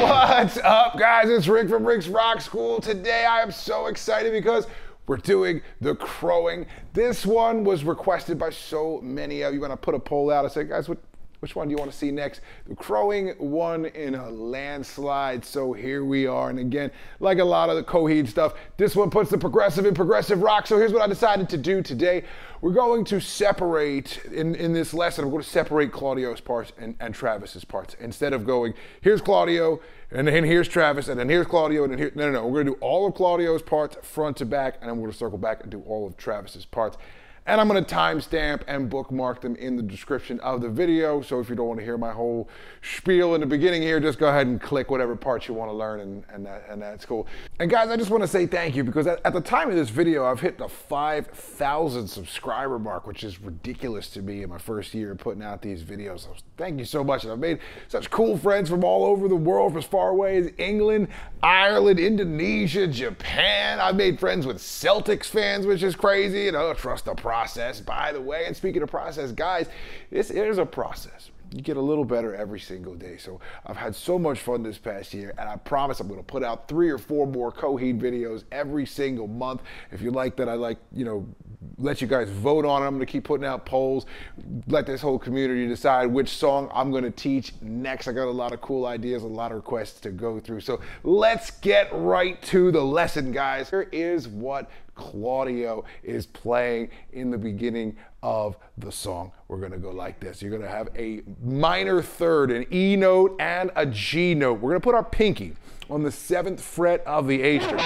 What's up, guys? It's Rick from Rick's Rock School. Today I am so excited because we're doing the crowing. This one was requested by so many of you. When I put a poll out, I said, guys, which one do you want to see next? The crowing won in a landslide, so here we are. And again, like a lot of the Coheed stuff, this one puts the progressive in progressive rock. So here's what I decided to do today. We're going to separate, in this lesson, I'm going to separate Claudio's parts and Travis's parts. Instead of going, here's Claudio, and then here's Travis, and then here's Claudio, and then here, no. We're going to do all of Claudio's parts front to back, and then we're going to circle back and do all of Travis's parts. And I'm going to timestamp and bookmark them in the description of the video. So if you don't want to hear my whole spiel in the beginning here, just go ahead and click whatever parts you want to learn, and that's cool. And guys, I just want to say thank you, because at the time of this video, I've hit the 5,000 subscriber mark, which is ridiculous to me in my first year putting out these videos. So thank you so much. And I've made such cool friends from all over the world, from as far away as England, Ireland, Indonesia, Japan. I've made friends with Celtics fans, which is crazy. You know, trust the process, by the way. And speaking of process, guys, this is a process. You get a little better every single day. So I've had so much fun this past year, and I promise I'm going to put out 3 or 4 more Coheed videos every single month. If you like that, I like, let you guys vote on it. I'm going to keep putting out polls, let this whole community decide which song I'm going to teach next. I got a lot of cool ideas, a lot of requests to go through. So let's get right to the lesson, guys. Here is what Claudio is playing in the beginning of the song. We're going to go like this. You're going to have a minor third, an E note and a G note. We're going to put our pinky on the 7th fret of the A string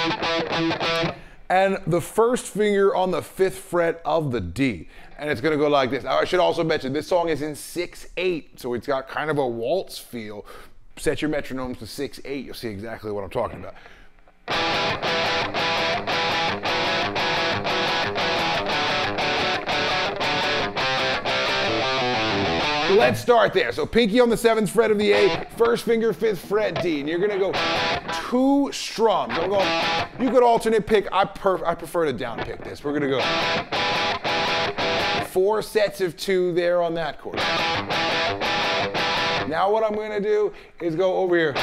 and the first finger on the 5th fret of the D. And it's going to go like this. Now, I should also mention this song is in 6/8, so it's got kind of a waltz feel. Set your metronomes to 6/8. You'll see exactly what I'm talking about. Let's start there. So pinky on the 7th fret of the A, first finger, 5th fret D, and you're gonna go 2 strums. You could alternate pick. I prefer to down pick this. We're gonna go 4 sets of 2 there on that chord. Now what I'm gonna do is go over here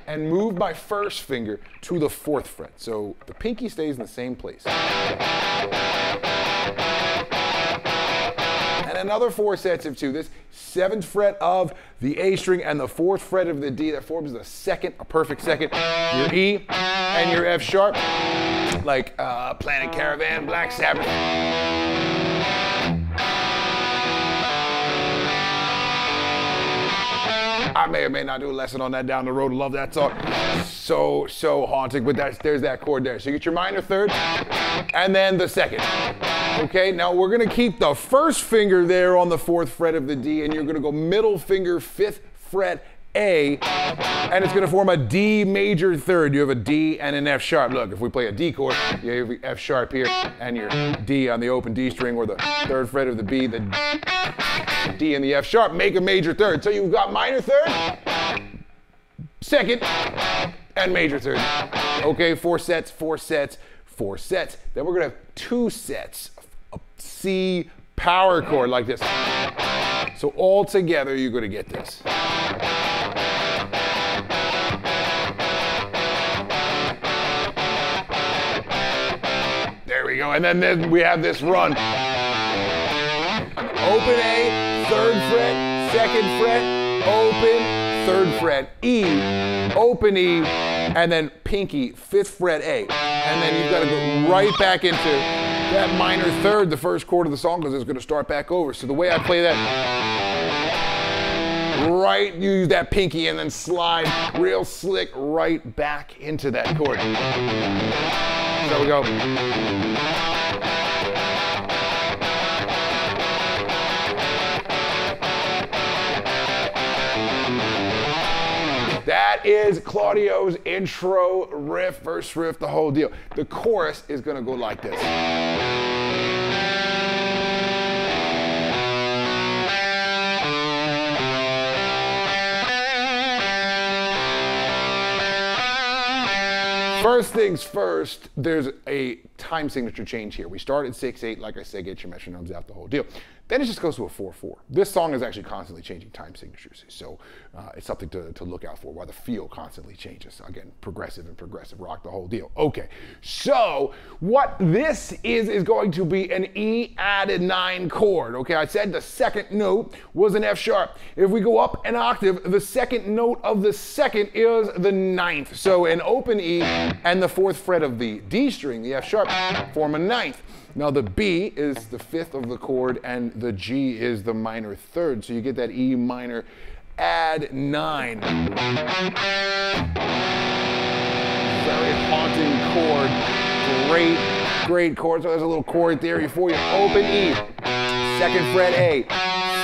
and move my first finger to the 4th fret. So the pinky stays in the same place. And another 4 sets of 2. This 7th fret of the A string and the 4th fret of the D, that forms the second, a perfect second. Your E and your F sharp, like Planet Caravan, Black Sabbath. I may or may not do a lesson on that down the road. Love that song. So haunting, but there's that chord there. So you get your minor third and then the second. Okay, now we're gonna keep the first finger there on the 4th fret of the D, and you're gonna go middle finger, 5th fret A, and it's gonna form a D major third. You have a D and an F sharp. Look, if we play a D chord, you have the F sharp here and your D on the open D string, or the 3rd fret of the B, the D and the F sharp make a major third. So you've got minor third, second, and major third. Okay, 4 sets, 4 sets, 4 sets. Then we're gonna have 2 sets of C power chord like this. So all together, you're gonna get this. There we go, and then we have this run. Open A, 3rd fret, 2nd fret, open, 3rd fret, E, open E, and then pinky, 5th fret A. And then you've got to go right back into that minor third, the first chord of the song, because it's going to start back over. So the way I play that, right, you use that pinky and then slide real slick right back into that chord. So we go. That is Claudio's intro riff, verse riff, the whole deal. The chorus is gonna go like this. First things first, there's a time signature change here. We start at 6/8, like I said, get your metronomes out, the whole deal. Then it just goes to a 4/4. This song is actually constantly changing time signatures, so it's something to look out for, while the feel constantly changes. Again, progressive and progressive rock, the whole deal. Okay, so what this is going to be an E added 9 chord. Okay, I said the second note was an F sharp. If we go up an octave, the second note of the second is the 9th. So an open E and the 4th fret of the D string, the F sharp, form a 9th. Now the B is the 5th of the chord and the G is the minor 3rd. So you get that E minor add 9. Very haunting chord. Great chord. So there's a little chord theory for you. Open E, 2nd fret A,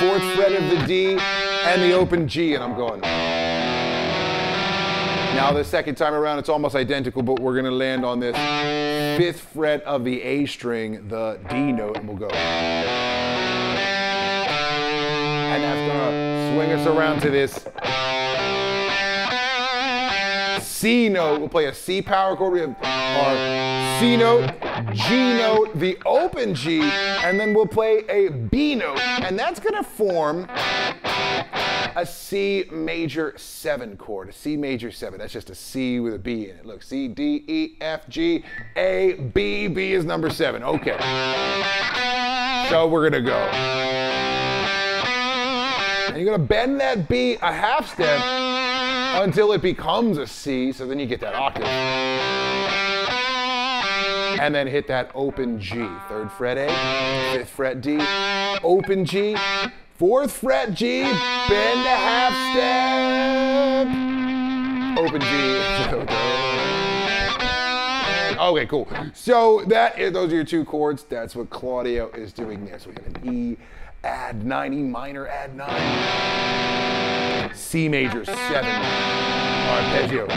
4th fret of the D, and the open G, and I'm going. Now the second time around, it's almost identical, but we're gonna land on this 5th fret of the A string, the D note, and we'll go. And that's gonna swing us around to this C note. We'll play a C power chord. We have our C note, G note, the open G, and then we'll play a B note, and that's gonna form a C major 7 chord, a C major 7. That's just a C with a B in it. Look, C, D, E, F, G, A, B. B is number 7. Okay. So we're gonna go. And you're gonna bend that B a half step until it becomes a C, so then you get that octave. And then hit that open G. 3rd fret A, 5th fret D, open G, 4th fret G, bend a half step, open G. Okay, cool. So those are your 2 chords. That's what Claudio is doing there. So we have an E add 9, E minor add 9, C major 7, arpeggio.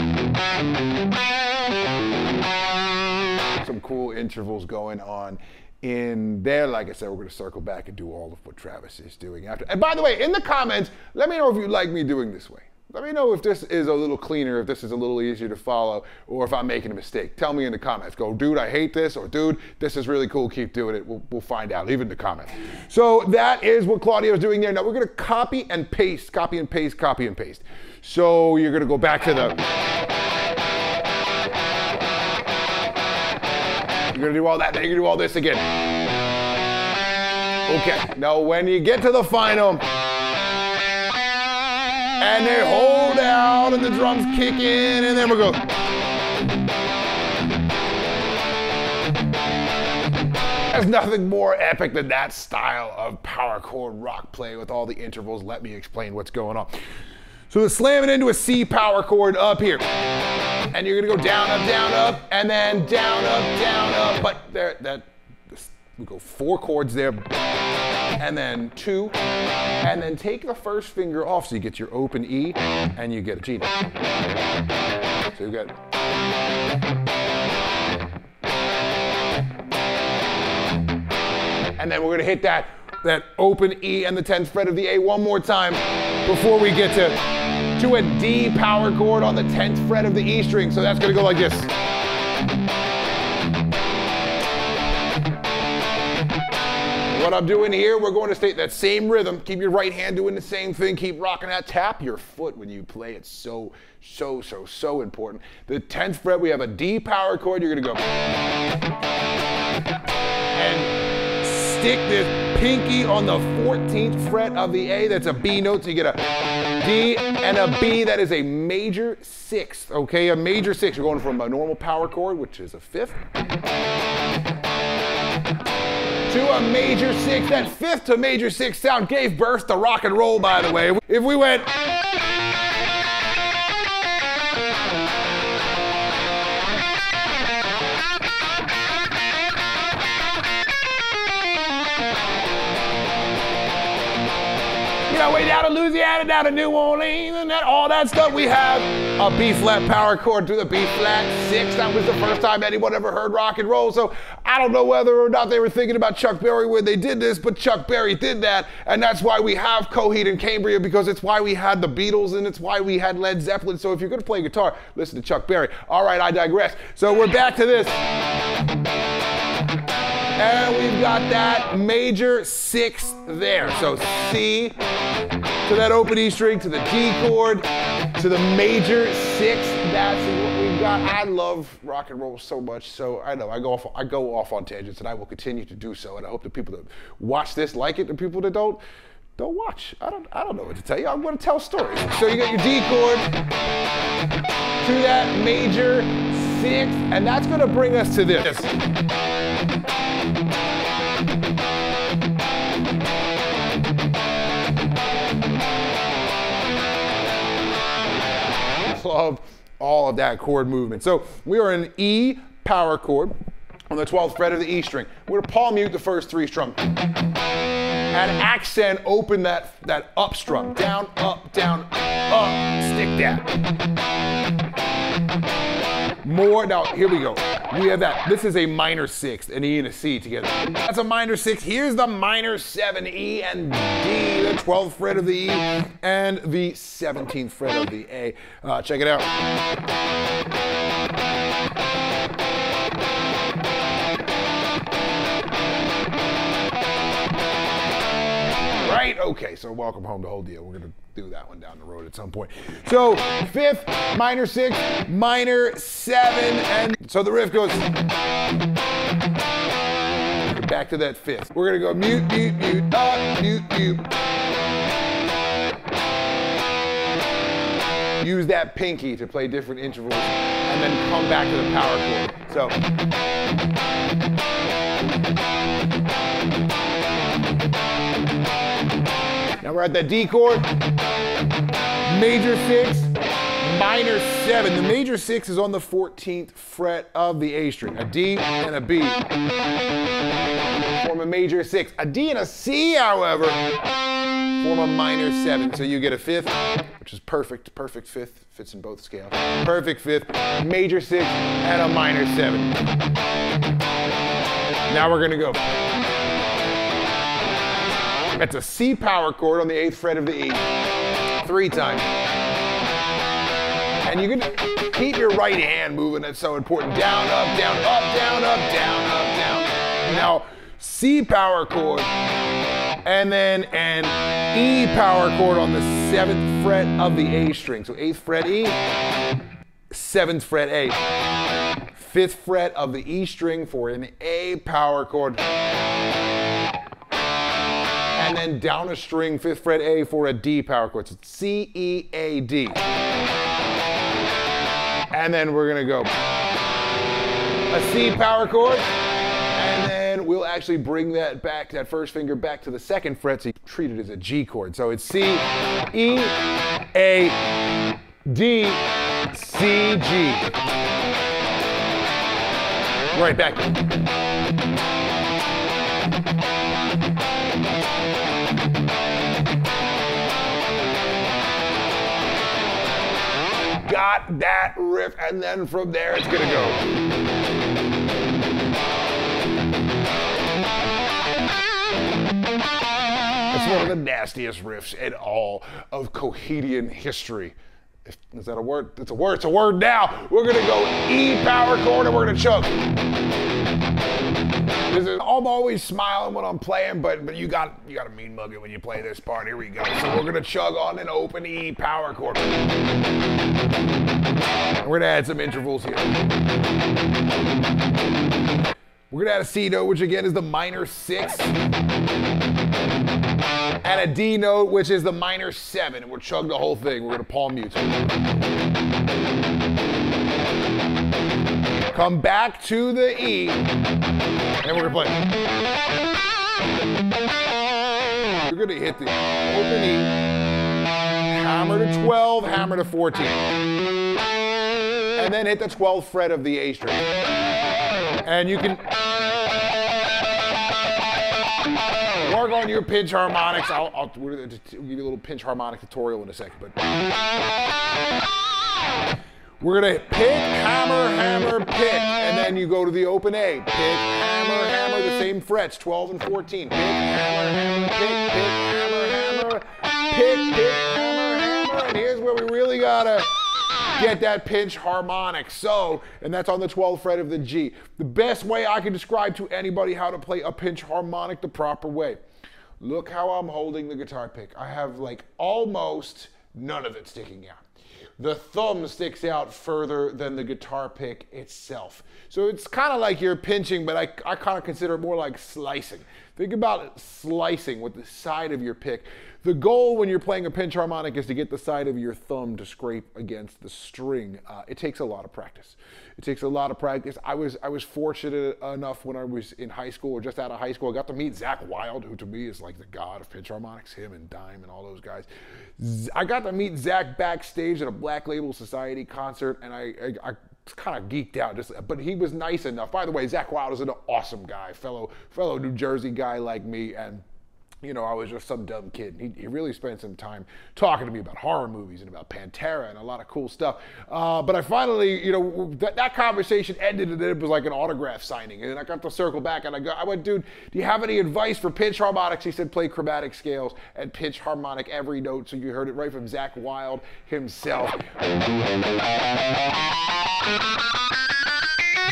Some cool intervals going on in there. Like I said, we're going to circle back and do all of what Travis is doing after. And by the way, in the comments, let me know if you like me doing this way. Let me know if this is a little cleaner, if this is a little easier to follow, or if I'm making a mistake. Tell me in the comments. Go, dude, I hate this, or dude, this is really cool, keep doing it. We'll find out. Leave it in the comments. So that is what Claudio is doing there. Now we're going to copy and paste, copy and paste, copy and paste. So you're going to go back to the... You're gonna do all that, then you're gonna do all this again. Okay, now when you get to the final, and they hold out, and the drums kick in, and then we'll go. There's nothing more epic than that style of power chord rock play with all the intervals. Let me explain what's going on. So slam it into a C power chord up here. And you're gonna go down, up, and then down, up. But we go 4 chords there, and then 2, and then take the first finger off so you get your open E, and you get a G note. So you got. And then we're gonna hit that open E and the 10th fret of the A one more time before we get to a D power chord on the 10th fret of the E string. So that's gonna go like this. What I'm doing here, we're going to state that same rhythm. Keep your right hand doing the same thing. Keep rocking that. Tap your foot when you play. It's so important. The 10th fret, we have a D power chord. You're gonna go. And stick this pinky on the 14th fret of the A. That's a B note, so you get a D and a B. That is a major 6th, okay? A major 6. You're going from a normal power chord, which is a 5th, to a major 6. That 5th to major 6 sound gave birth to rock and roll, by the way. If we went... You know, way down to Louisiana, down to New Orleans, and all that stuff. We have a B flat power chord to the B flat 6. That was the first time anyone ever heard rock and roll. So I don't know whether or not they were thinking about Chuck Berry when they did this, but Chuck Berry did that. And that's why we have Coheed and Cambria, because it's why we had the Beatles and it's why we had Led Zeppelin. So if you're going to play guitar, listen to Chuck Berry. All right, I digress. So we're back to this. And we've got that major 6th there. So C to that open E string, to the D chord, to the major 6th. That's what we've got. I love rock and roll so much, so I know I go off on tangents, and I will continue to do so. And I hope the people that watch this like it, and people that don't watch. I don't know what to tell you. I'm going to tell stories. So you got your D chord to that major 6th, and that's going to bring us to this. Love all of that chord movement. So we are in E power chord on the 12th fret of the E string. We're going to palm mute the first 3 strums and accent open that up strum. Down, up, stick that. More, now here we go. We have that. This is a minor 6th, an E and a C together. That's a minor 6. Here's the minor 7, E and D, the 12th fret of the E and the 17th fret of the A. Check it out. Right? Okay, so welcome home, the whole deal. We're going to do that one down the road at some point. So 5th, minor 6, minor 7, and so the riff goes back to that 5th. We're going to go mute, mute, mute, up, mute, mute. Use that pinky to play different intervals and then come back to the power chord. So now we're at that D chord, major 6, minor 7. The major 6 is on the 14th fret of the A string. A D and a B form a major 6. A D and a C, however, form a minor 7. So you get a 5th, which is perfect 5th, fits in both scales. Perfect 5th, major 6, and a minor 7. Now we're gonna go. That's a C power chord on the 8th fret of the E, 3 times. And you can keep your right hand moving, that's so important. Down, up, down, up, down, up, down, up, down. Now, C power chord, and then an E power chord on the 7th fret of the A string. So 8th fret E, 7th fret A. 5th fret of the E string for an A power chord. And then down a string, 5th fret A for a D power chord. So it's C, E, A, D. And then we're gonna go a C power chord, and then we'll actually bring that back, that first finger back to the 2nd fret, so you treat it as a G chord. So it's C, E, A, D, C, G. Right back. Got that riff, and then from there it's gonna go. It's one of the nastiest riffs in all of Coheedian history. Is that a word? It's a word. It's a word now. We're gonna go E power chord, and we're gonna chug. I'm always smiling when I'm playing, but you gotta mean mug it when you play this part. Here we go. So we're gonna chug on an open E power chord. We're gonna add some intervals here. We're gonna add a C note, which again is the minor 6. And a D note, which is the minor 7. And we'll chug the whole thing. We're gonna palm mute. Come back to the E, and we're gonna play. You're gonna hit the open E, hammer to 12, hammer to 14. And then hit the 12th fret of the A string. And you can Work on your pinch harmonics. I'll give you a little pinch harmonic tutorial in a second, but we're gonna pick, hammer, hammer, pick, and then you go to the open A. Pick, hammer, hammer, the same frets, 12 and 14. Pick, hammer, hammer, pick, hammer, hammer, pick, hammer, hammer, and here's where we really gotta get that pinch harmonic. So, and that's on the 12th fret of the G. The best way I can describe to anybody how to play a pinch harmonic the proper way. Look how I'm holding the guitar pick. I have like almost none of it sticking out. The thumb sticks out further than the guitar pick itself. So it's kind of like you're pinching, but I kind of consider it more like slicing. Think about slicing with the side of your pick. The goal when you're playing a pinch harmonic is to get the side of your thumb to scrape against the string. It takes a lot of practice. It takes a lot of practice. I was fortunate enough when I was in high school or just out of high school, I got to meet Zakk Wylde, who to me is like the god of pinch harmonics, him and Dime and all those guys. I got to meet Zakk backstage at a Black Label Society concert, and I kind of geeked out, but he was nice enough. By the way, Zakk Wylde is an awesome guy, fellow New Jersey guy like me, and you know, I was just some dumb kid. He really spent some time talking to me about horror movies and about Pantera and a lot of cool stuff. But I finally, you know, that conversation ended and it was like an autograph signing. And then I got to circle back and I went, dude, do you have any advice for pinch harmonics? He said, play chromatic scales and pinch harmonic every note. So you heard it right from Zakk Wylde himself.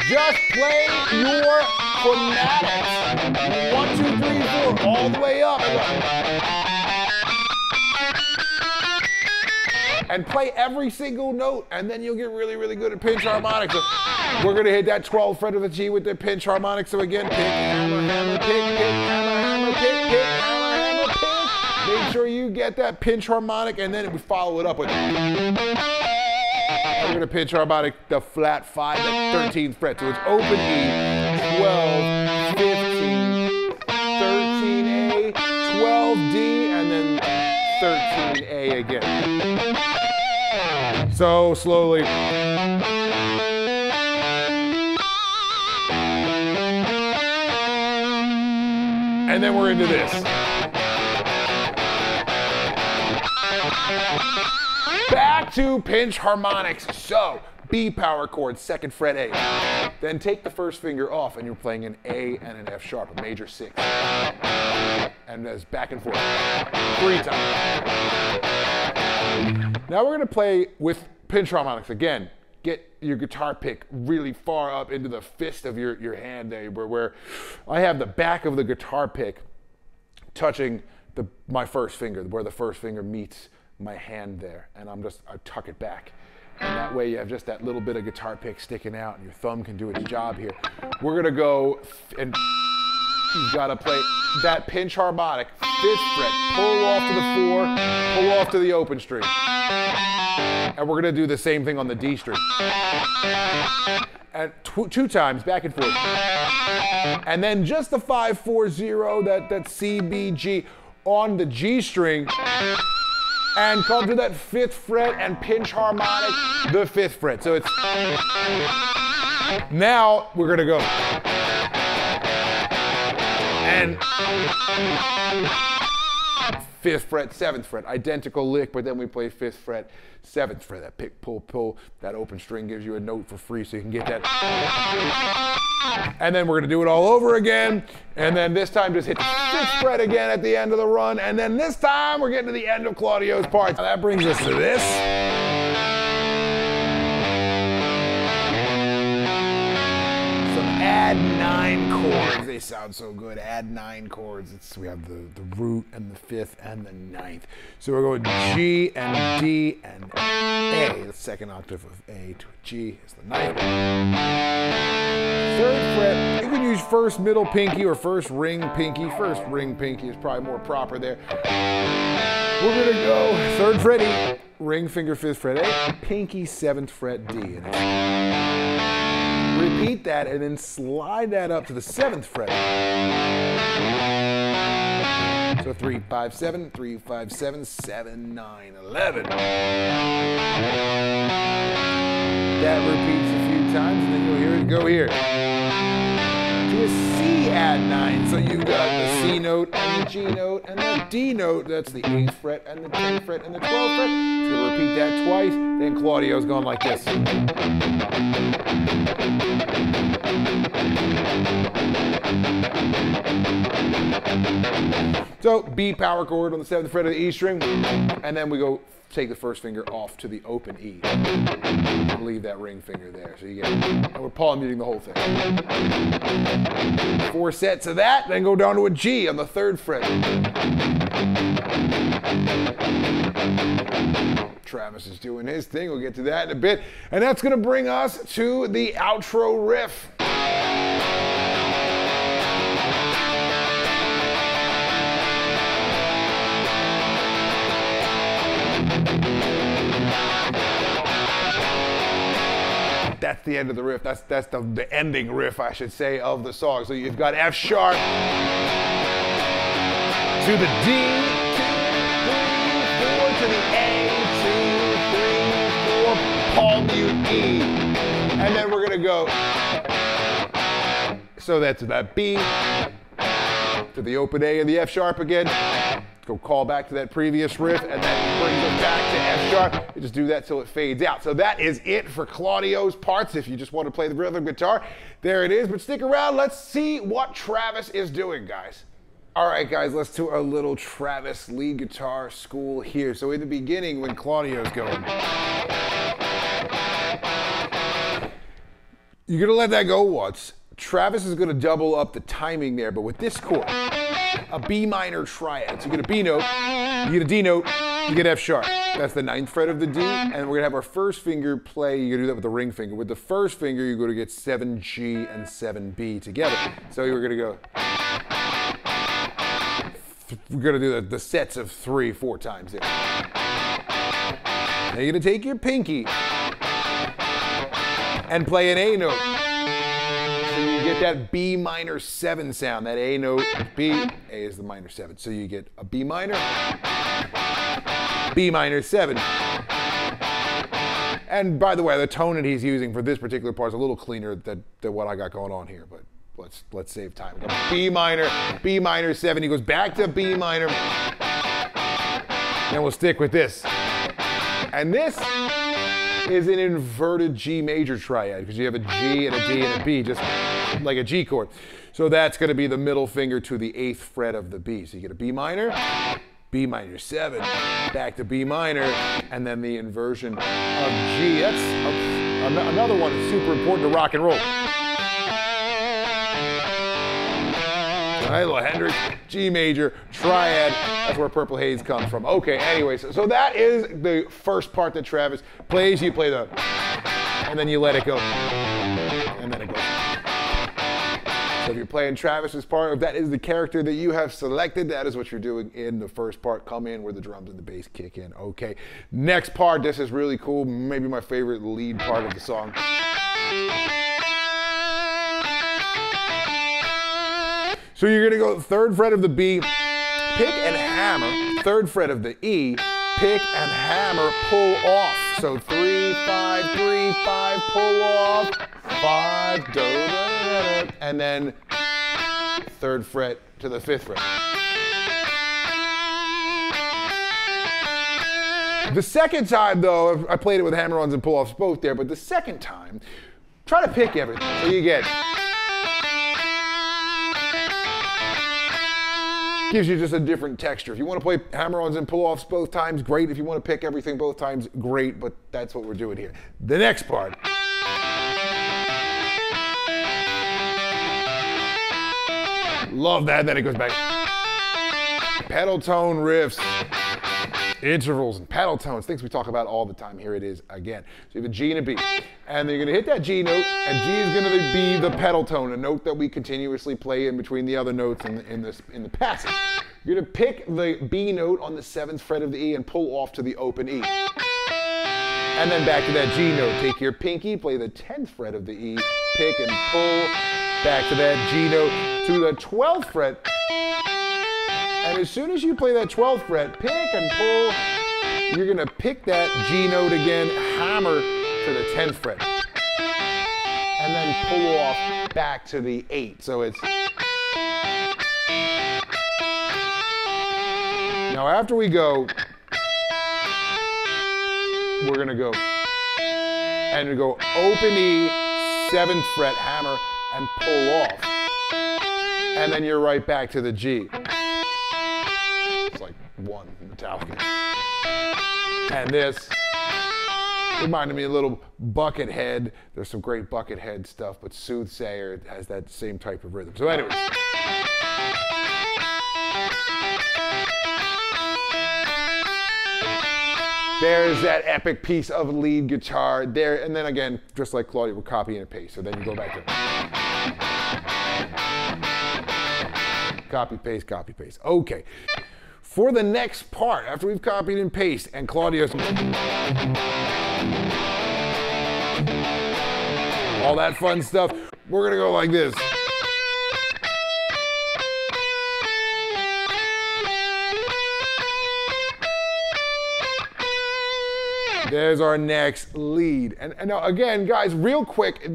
Just play your chromatics. 1, 2, 3, 4, all the way up. And play every single note, and then you'll get really, really good at pinch harmonics. So we're gonna hit that 12th fret of the G with the pinch harmonics. So again, pick, hammer, hammer, pick, hammer, hammer, pick, hammer, hammer, pick. Make sure you get that pinch harmonic, and then we follow it up with we're going to pinch harmonic the flat 5 at 13th fret. So it's open E, 12, 15, 13A, 12D, and then 13A again. So slowly. And then we're into this. Back to pinch harmonics. So, B power chord, 2nd fret A. Then take the first finger off and you're playing an A and an F sharp, a major 6. And there's back and forth 3 times. Now we're going to play with pinch harmonics again. Get your guitar pick really far up into the fist of your hand there, where I have the back of the guitar pick touching my first finger, where the first finger meets my hand there, and I tuck it back. And that way you have just that little bit of guitar pick sticking out and your thumb can do its job here. We're gonna go, and you've gotta play that pinch harmonic, 5th fret, pull off to the 4, pull off to the open string. And we're gonna do the same thing on the D string. And 2 times, back and forth. And then just the 5-4-0, that C, B, G on the G string, and come to that 5th fret and pinch harmonic the 5th fret. So it's, now we're gonna go. And 5th fret, 7th fret, identical lick, but then we play 5th fret, 7th fret. That pick, pull, pull, that open string gives you a note for free so you can get that. And then we're gonna do it all over again. And then this time just hit the 5th fret again at the end of the run. And then this time we're getting to the end of Claudio's part. Now that brings us to this. Add 9 chords. They sound so good. Add 9 chords. We have the root and the 5th and the 9th. So we're going G and D and A. The 2nd octave of A to a G is the 9th. 3rd fret. You can use 1st middle pinky or 1st ring pinky. 1st ring pinky is probably more proper there. We're gonna go 3rd fret E, ring finger 5th fret A, pinky 7th fret D. Repeat that and then slide that up to the 7th fret. So 3, 5, 7, 3, 5, 7, 7, 9, 11. That repeats a few times and then you'll hear it go here. 2 to a C add 9. So you've got the C note and the G note and the D note. That's the 8th fret and the 10th fret and the 12th fret. It's going to repeat that twice. Then Claudio's going like this. So B power chord on the 7th fret of the E string, and then we go take the first finger off to the open E. And leave that ring finger there. So you get, and we're palm muting the whole thing. 4 sets of that, then go down to a G on the 3rd fret. Travis is doing his thing, we'll get to that in a bit. And that's gonna bring us to the outro riff. That's the end of the riff. That's the ending riff, I should say, of the song. So you've got F sharp to the D, 2, 3, 4 to the A, 2, 3, 4, palm mute E, and then we're gonna go. So that's that B to the open A and the F sharp again. Go call back to that previous riff, and then brings us back to F sharp. You just do that till it fades out. So that is it for Claudio's parts. If you just want to play the rhythm guitar, there it is. But stick around, let's see what Travis is doing, guys. All right, guys, let's do a little Travis lead guitar school here. So in the beginning, when Claudio's going, you're gonna let that go once. Travis is gonna double up the timing there, but with this chord, a B minor triad. So you get a B note, you get a D note, you get F sharp. That's the 9th fret of the D, and we're gonna have our first finger play. You're gonna do that with the ring finger. With the first finger, you're gonna get 7G and 7B together. So you're gonna go, we're gonna do the sets of 3, 4 times there. Now you're gonna take your pinky and play an A note. So you get that B minor 7 sound, that A note, B, A is the minor 7. So you get a B minor 7. And by the way, the tone that he's using for this particular part is a little cleaner than what I got going on here, but let's save time. B minor 7, he goes back to B minor, and we'll stick with this. And this is an inverted G major triad, because you have a G and a D and a B, just like a G chord. So that's going to be the middle finger to the 8th fret of the B. So you get a B minor 7, back to B minor, and then the inversion of G. That's another one that's super important to rock and roll. All right, little Hendrix, G major, triad. That's where Purple Haze comes from. Okay, anyways, so that is the first part that Travis plays. You play the, and then you let it go, and then it goes. So if you're playing Travis's part, if that is the character that you have selected, that is what you're doing in the first part. Come in where the drums and the bass kick in. Okay, next part, this is really cool. Maybe my favorite lead part of the song. So you're gonna go 3rd fret of the B, pick and hammer, 3rd fret of the E, pick and hammer, pull off. So 3, 5, 3, 5, pull off, 5, do, da, da, da, and then 3rd fret to the 5th fret. The second time though, I played it with hammer-ons and pull-offs both there, but the second time, try to pick everything. So you get, gives you just a different texture. If you want to play hammer-ons and pull-offs both times, great. If you want to pick everything both times, great, but that's what we're doing here. The next part. Love that, then it goes back. Pedal tone riffs, intervals and pedal tones, things we talk about all the time. Here it is again. So you have a G and a B, and then you're gonna hit that G note, and G is gonna be the pedal tone, a note that we continuously play in between the other notes in the passage. You're gonna pick the B note on the 7th fret of the E and pull off to the open E. And then back to that G note. Take your pinky, play the 10th fret of the E, pick and pull, back to that G note to the 12th fret. And as soon as you play that 12th fret, pick and pull, you're gonna pick that G note again, hammer to the 10th fret. and then pull off back to the 8. So it's... Now after we go, we're gonna go and we go open E, 7th fret, hammer, and pull off. And then you're right back to the G. It's like one Metallica. And this reminded me a little Buckethead. There's some great Buckethead stuff, but Soothsayer has that same type of rhythm. So anyways. There's that epic piece of lead guitar there. And then again, just like Claudio, we're copying and paste. So then you go back to copy, paste, copy, paste. Okay. For the next part, after we've copied and pasted, and Claudio's all that fun stuff, we're gonna go like this. There's our next lead. And now again, guys, real quick,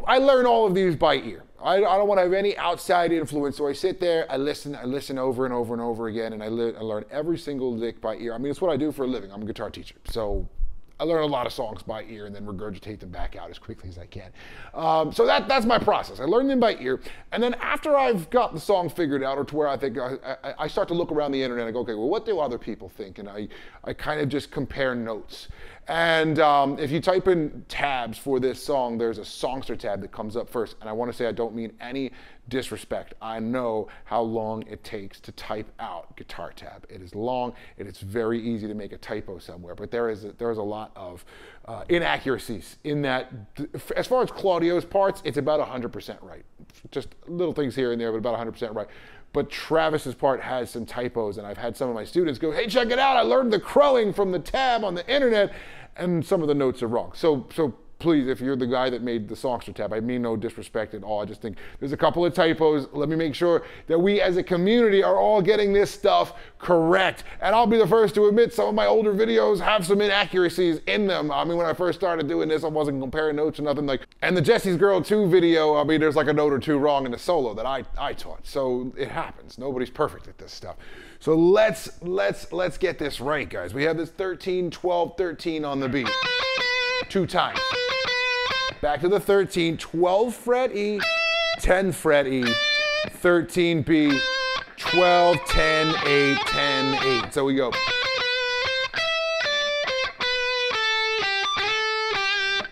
I learn all of these by ear. I don't want to have any outside influence, so I sit there, I listen over and over and over again, and I learn every single lick by ear. I mean, it's what I do for a living. I'm a guitar teacher, so I learn a lot of songs by ear and then regurgitate them back out as quickly as I can. So that's my process. I learn them by ear, and then after I've got the song figured out, or to where I think I start to look around the internet and go, okay, well, what do other people think? And I kind of just compare notes. And if you type in tabs for this song, there's a Songster tab that comes up first. And I want to say I don't mean any disrespect. I know how long it takes to type out guitar tab. It is long, and it's very easy to make a typo somewhere. But there is a lot of inaccuracies in that. As far as Claudio's parts, it's about 100% right. Just little things here and there, but about 100% right. But Travis's part has some typos, and I've had some of my students go, hey, check it out, I learned the crowing from the tab on the internet, and some of the notes are wrong. So please, if you're the guy that made the Songster tab, I mean no disrespect at all. I just think there's a couple of typos. Let me make sure that we as a community are all getting this stuff correct. And I'll be the first to admit some of my older videos have some inaccuracies in them. I mean, when I first started doing this, I wasn't comparing notes or nothing like. And the Jesse's Girl 2 video, I mean, there's like a note or two wrong in the solo that I taught. So it happens. Nobody's perfect at this stuff. So let's get this right, guys. We have this 13, 12, 13 on the beat. 2 times. Back to the 13, 12 fret E, 10 fret E, 13 B, 12, 10, 8, 10, 8. So we go.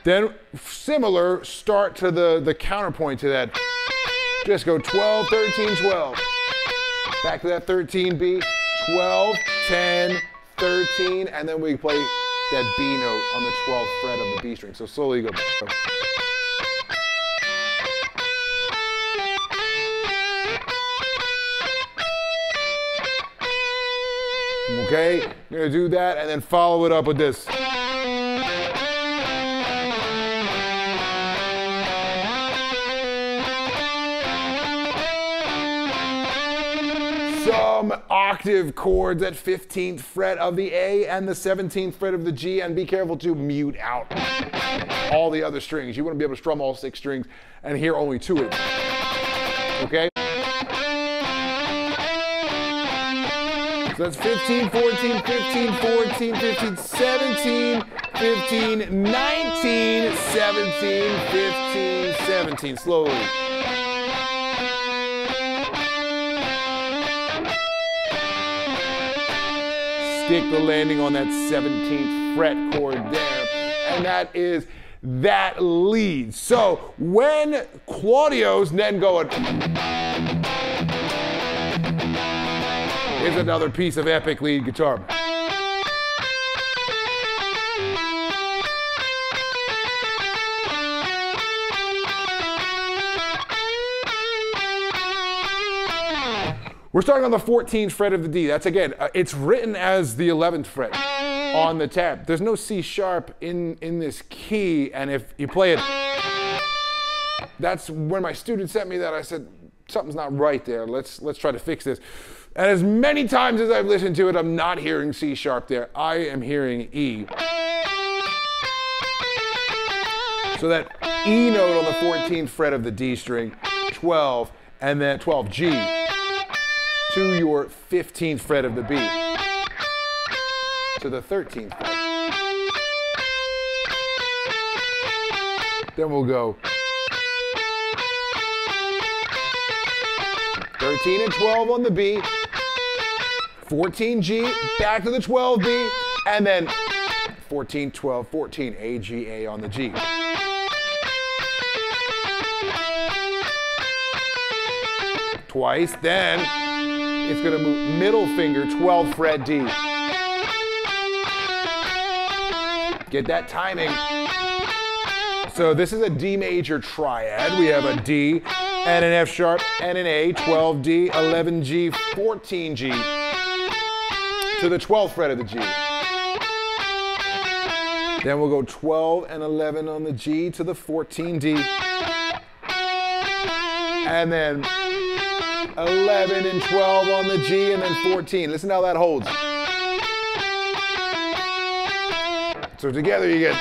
Then similar, start to the counterpoint to that. Just go 12, 13, 12. Back to that 13 B, 12, 10, 13, and then we play that B note on the 12th fret of the B string. So slowly go. Okay, I'm gonna do that and then follow it up with this. Some octave chords at 15th fret of the A and the 17th fret of the G, and be careful to mute out all the other strings. You want to be able to strum all 6 strings and hear only 2 of them. Okay? So that's 15, 14, 15, 14, 15, 17, 15, 19, 17, 15, 17. Slowly. Stick the landing on that 17th fret chord there. And that is that lead. So when Claudio's then going, is another piece of epic lead guitar. We're starting on the 14th fret of the D. That's again, it's written as the 11th fret on the tab. There's no C sharp in this key, and if you play it, that's when my student sent me that, I said, something's not right there. Let's try to fix this. And as many times as I've listened to it, I'm not hearing C sharp there. I am hearing E. So that E note on the 14th fret of the D string, 12, and then 12 G to your 15th fret of the B, to the 13th fret. Then we'll go 13 and 12 on the B, 14 G, back to the 12 B, and then 14, 12, 14, A, G, A on the G. Twice, then it's gonna move middle finger, 12th fret D. Get that timing. So this is a D major triad. We have a D and an F sharp and an A, 12 D, 11 G, 14 G to the 12th fret of the G. Then we'll go 12 and 11 on the G to the 14 D. And then 11 and 12 on the G, and then 14. Listen how that holds. So together you get.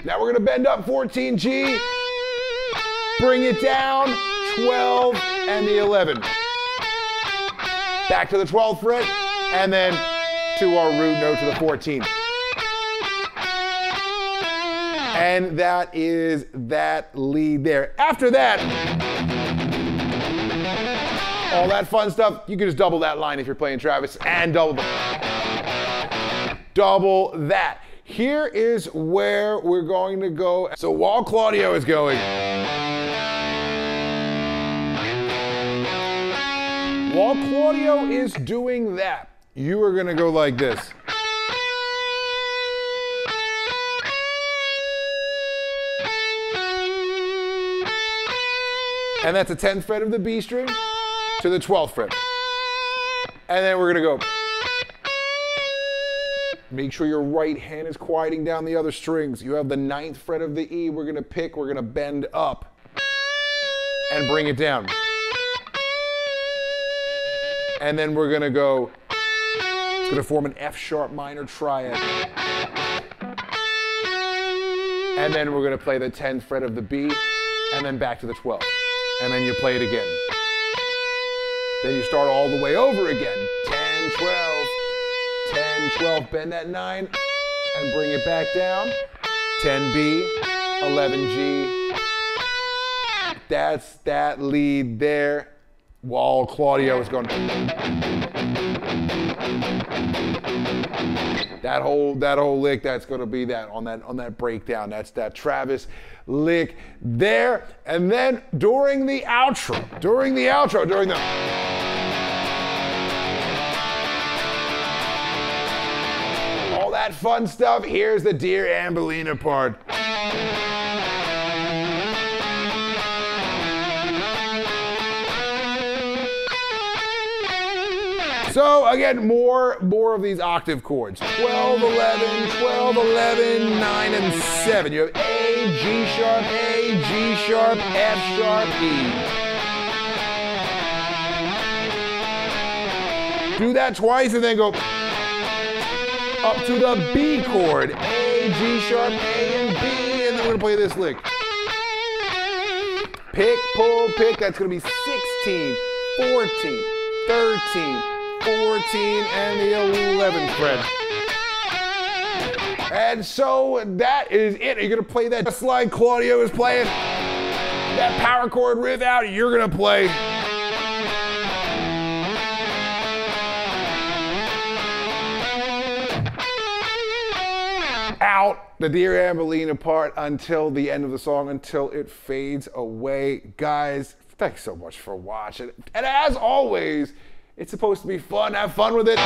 Now we're gonna bend up 14 G, bring it down, 12 and the 11. Back to the 12th fret, and then to our root note to the 14th. And that is that lead there. After that, all that fun stuff, you can just double that line if you're playing Travis, and double that. Here is where we're going to go. So while Claudio is going, doing that, you are gonna go like this. And that's the 10th fret of the B string to the 12th fret. And then we're gonna go. Make sure your right hand is quieting down the other strings. You have the 9th fret of the E. We're gonna pick, we're gonna bend up and bring it down. And then we're gonna go, it's gonna form an F sharp minor triad. And then we're gonna play the 10th fret of the B, and then back to the 12th. And then you play it again. Then you start all the way over again. 10, 12, 10, 12, bend that 9, and bring it back down. 10B, 11G. That's that lead there, while Claudio is going. That whole lick, that's going to be that on that breakdown. That's that Travis lick there. And then during the outro, all that fun stuff, here's the Dear Ambelina part. So again, more of these octave chords. 12, 11, 12, 11, 9, and 7. You have A, G sharp, F sharp, E. Do that twice and then go up to the B chord. A, G sharp, A, and B, and then we're gonna play this lick. Pick, pull, pick, that's gonna be 16, 14, 13, 14, and the 11th fret. And so that is it. You're gonna play that just like Claudio is playing that power chord riff out. You're gonna play out the Dear Ambelina part until the end of the song, until it fades away. Guys, thanks so much for watching. And as always, it's supposed to be fun. Have fun with it.